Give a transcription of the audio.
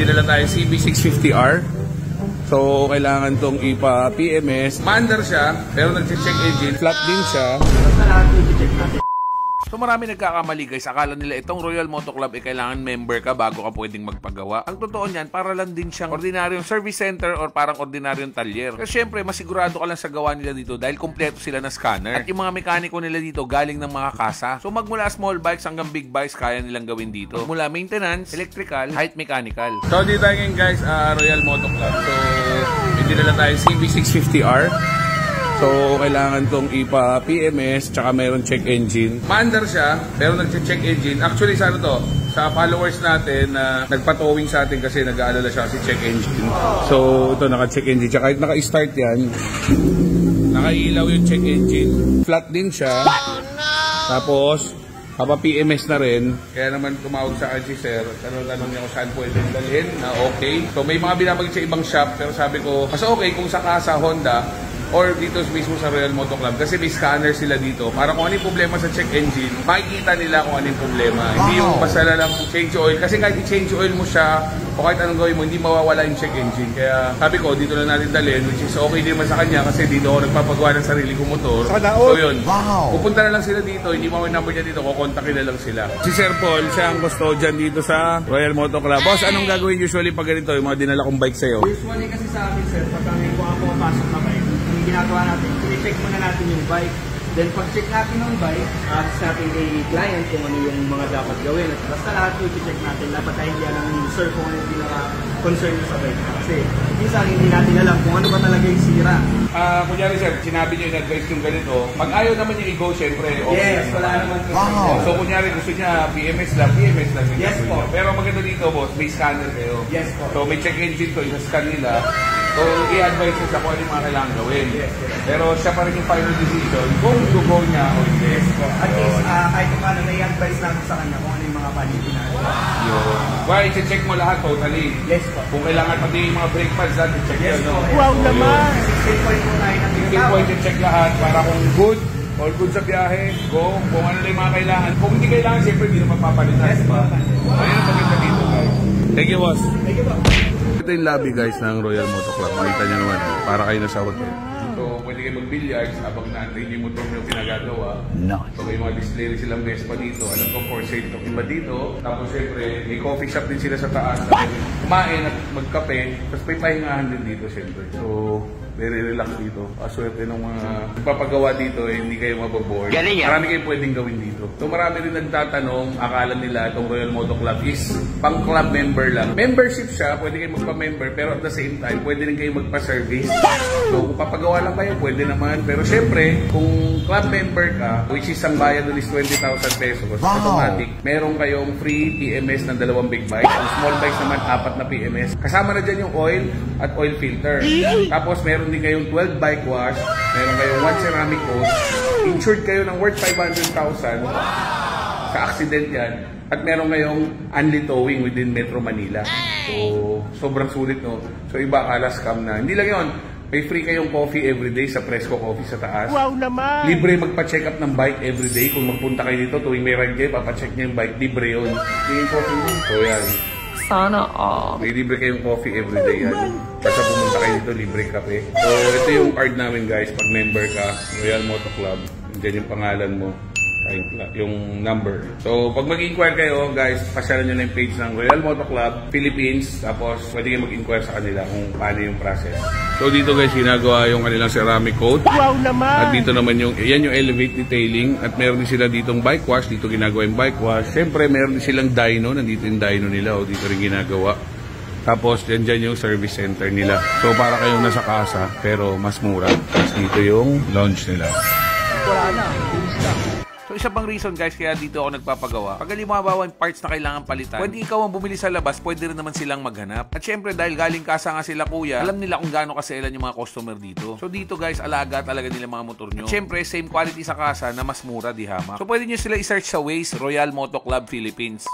dinala tayo CB650R. So, kailangan tong ipa-PMS. Maandar siya, pero nag-check engine. Flat din siya. Basta lahat i-check natin. So marami nagkakamali guys, akala nila itong Royal Moto Club ay kailangan member ka bago ka pwedeng magpagawa. Ang totoo niyan, para lang din siyang ordinaryong service center or parang ordinaryong talyer. Kasi syempre, masigurado ka lang sa gawa nila dito dahil kumpleto sila na scanner. At yung mga mekaniko nila dito galing ng mga kasa. So magmula small bikes hanggang big bikes kaya nilang gawin dito. Mula maintenance, electrical, height mechanical. So dito tayo ngayon guys, Royal Moto Club. So hindi nila tayo CB650R. So, kailangan tong ipa-PMS, tsaka mayroon check engine. Maandar siya, pero nag-check engine. Actually, sa ano to? Sa followers natin na nagpa-towing sa atin kasi nag-aalala siya si check engine. So, ito, naka-check engine. Tsaka kahit naka-start yan, nakailaw yung check engine. Flat din siya. Tapos, papa-PMS na rin. Kaya naman tumawag sa akin si Sir. Tanong niya kung saan pwede dalhin na okay. So, may mga binabagit sa ibang shop, pero sabi ko, mas okay kung sa Kasa, Honda, or dito mismo sa Royal Moto Club kasi may scanner sila dito para kung ano yung problema sa check engine, makikita nila kung ano yung problema. Hindi yung basta lang change oil kasi kahit i-change oil mo siya o kahit anong gawin mo, hindi mawawala yung check engine. Kaya sabi ko, dito na natin dalhin, which is okay din naman sa kanya kasi dito ako nagpapagawa ng sarili kong motor. So yun, pupunta na lang sila dito, hindi mo yung number niya dito, kukontakin na lang sila. Si Sir Paul, siya ang custodian dito sa Royal Moto Club. Boss, anong gagawin usually pag ganito, yung mga dinala kong bike sa'yo? Usually kasi sa amin, sir, pag kami kung ako papasok na bike, ginagawa natin, i-check muna natin yung bike. Then pag-check natin yung bike, ask natin kay client kung ano yung mga dapat gawin. At basta lahat yung i-check natin, dapat tayo hindi alam yung sir kung ano yung pinaka-concern nyo sa bike. Kasi minsan hindi natin alam kung ano ba talaga yung sira. Kunyari sir, sinabi nyo yung advice yung ganito. Pag ayaw naman yung i-go, syempre, okay. Yes, wala naman. So kunyari gusto niya PMS lang, PMS lang. Yes po. Pero maganda dito boss, may scanner kayo. Yes po. So may check engine to, isa-scan nila. So, i-advise niya kung ano yung mga kailangan gawin. Pero siya pa rin yung final decision kung go niya o hindi. At least, kahit paano na i-advise natin sa kanya kung ano yung mga paniti natin. Yun. Well, i-check mo lahat totally. Yes po. Kung kailangan pati yung mga brake pads natin, check yes, yun. No? Wow naman! 16 point po tayo na tinatawag. 16 point check lahat para kung good, all good sa biyahe, go. Kung ano na yung mga kailangan. Kung hindi kailangan, siyempre hindi naman papalitan. Yes po. Ayun ang maganda dito guys. Thank you boss. Thank you po. Ito yung lobby guys ng Royal Moto Club. Makita nyo naman, para kayo nasa hotel. So, pwede kayo mag-billiards habang natin yung motor nyo pinagagawa. Nice. So, may mga display rin silang mess pa dito. Alam ko, for sale itong iba dito. Tapos, syempre, may coffee shop din sila sa taas. Kumain at magkape. Tapos, may pahingahan din dito, syempre. So, very relax dito. Aswerte ng mga nagpapagawa dito, hindi kayo mababoard. Marami kayo pwedeng gawin dito. So marami rin nagtatanong, akala nila itong Royal Moto Club is pang club member lang. Membership siya, pwede kayo magpa-member, pero at the same time, pwede rin kayo magpa-service. So kung papagawa lang kayo, pwede naman. Pero syempre, kung club member ka, which is ang bayad doon is 20,000 pesos, automatic, meron kayong free PMS ng 2 big bikes. Ang small bikes naman, 4 na PMS. Kasama na dyan yung oil at oil filter. Tapos meron din kayong 12 bike wash, meron kayong 1 ceramic coat, insured kayo ng worth 500,000 sa accident yan, at meron kayong only towing within Metro Manila. So, sobrang sulit no. So, iba akala scam na. Hindi lang yun. May free kayong coffee everyday sa Fresco Coffee sa taas. Wow naman! Libre magpa-check up ng bike everyday. Kung magpunta kayo dito, tuwing may ride kayo, papacheck niya yung bike. Libre yun. Yung coffee mo. So, yan. Sana all. May libre kayong coffee everyday yan. Basta pumunta kayo dito, libre kape. So, ito yung card namin guys. Pag member ka, Royal Moto Club, dyan yung pangalan mo, yung number. So, pag mag-inquire kayo, guys, pasyalan nyo na yung page ng Royal Moto Club Philippines. Tapos, pwede kayo mag-inquire sa kanila kung paano yung process. So, dito guys, ginagawa yung kanilang ceramic coat. Wow naman! At dito naman yung, yan yung elevate detailing. At meron din sila ditong bike wash. Dito ginagawa yung bike wash. Siyempre, meron din silang dyno. Nandito yung dyno nila. O, dito rin ginagawa. Tapos, dyan yung service center nila. So, para kayong nasa kasa, pero mas mura. Tapos, dito yung lounge nila. Wala na. So isa pang reason guys kaya dito ako nagpapagawa. Pag halimbawa yung parts na kailangan palitan, pwede ikaw ang bumili sa labas, pwede rin naman silang maghanap. At syempre dahil galing kasa nga sila kuya, alam nila kung gaano kaselan yung mga customer dito. So dito guys, alaga talaga nila mga motor nyo. At syempre same quality sa kasa na mas mura di hamak. So pwede nyo sila i-search sa Waze Royal Moto Club Philippines.